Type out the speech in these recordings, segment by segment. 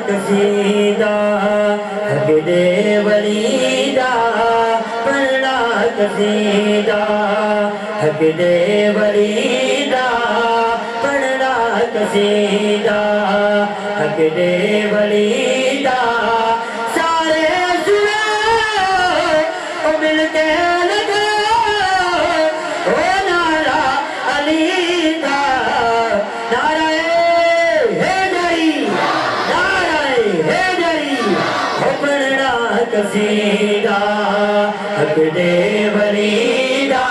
قصیدہ حق دے ولی دا پڑھنا قصیدہ حق دے ولی دا پڑھنا قصیدہ حق دے ولی دا سارے سنو او مل کے لگا او نعرہ علی دا نعرہ قصیدہ حق دے ولی دا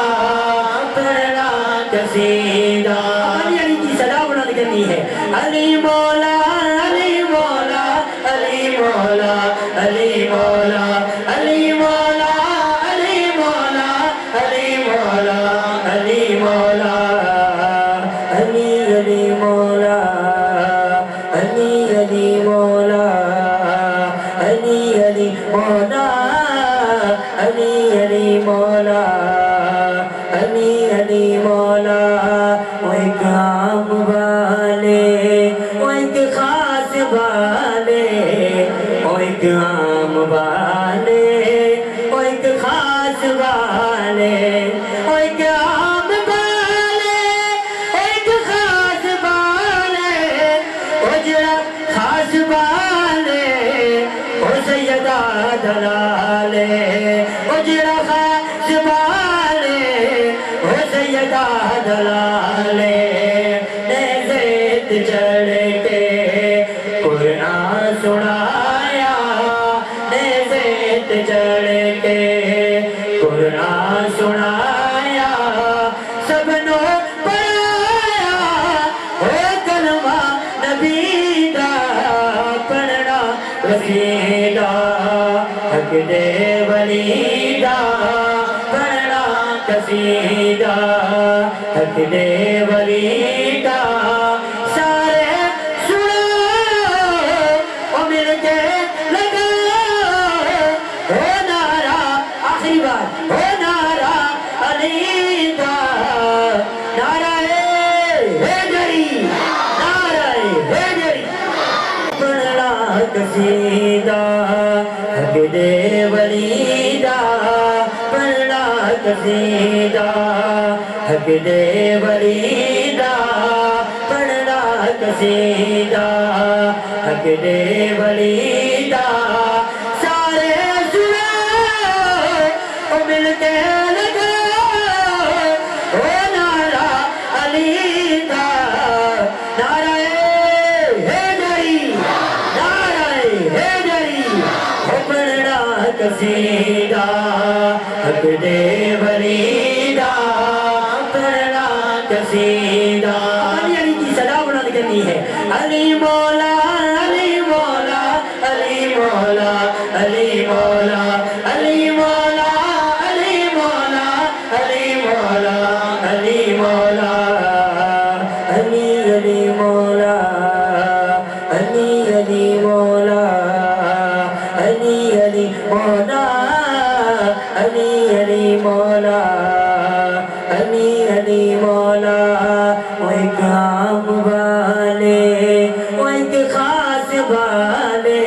پڑھنا قصیدہ علی کی صدا بلند کرنی ہے علی مولا علی مولا علی مولا علی مولا علی مولا علی مولا علی مولا علی مولا علی علی مولا علی علی مولا علی علی مولا علی علی مولا علی علی مولا وہ ایک عام والے وہ ایک خاص والے وہ ایک عام والے وہ ایک خاص والے وہ ایک عام والے ایک خاص والے وہ جڑا خاص والے سیدہ دلالے او جڑا خاص والے او سیدہ دلالے نیزت چڑھ کے قرآن سنایا نیزت چڑھ کے قرآن سنایا سب نو پڑھایا او کلمہ نبی دا پڑھنا قصیدہ حق دے ولی دا پڑھنا قصیدہ حق دے ولی دا سارے سنو او مل کے لگا او نعرہ آخری بات او نعرہ علی دا نعرہ حیدری نعرہ حیدری پڑھنا قصیدہ حق دے ولی دا پڑھنا قصیدہ حق دے ولی دا پڑھنا قصیدہ حق دے ولی دا سارے سنو او مل کے لگا او نعرہ علی دا نعرہ قصیدہ حق دے ولی دا پڑھنا قصیدہ علی کی صدا بلند کرنی ہے علی مولا علی مولا علی مولا علی مولا علی مولا علی مولا علی مولا علی مولا علی علی مولا علی علی مولا علی علی مولا علی علی مولا علی علی مولا وہ ایک عام والے وہ ایک خاص والے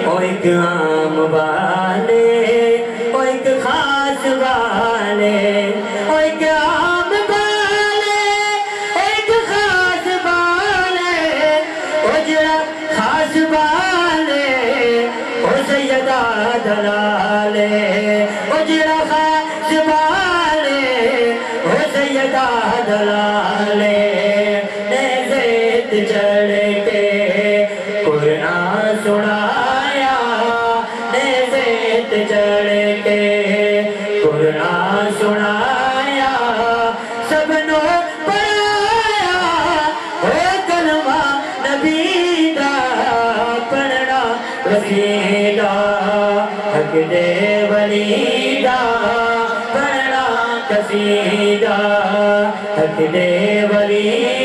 وہ ایک عام والے وہ ایک خاص والے وہ ایک عام والے ایک خاص والے وہ جڑا خاص والے او سیدہ دلالے او جڑا خاص والے او سیدہ دلالے نیزت چڑھ کے قرآن سنایا نیزت چڑھ کے قرآن سنایا سب نو پڑھایا او کلمہ نبی دا پڑھنا قصیدہ حق دے ولی دا پڑھنا قصیدہ حق دے ولی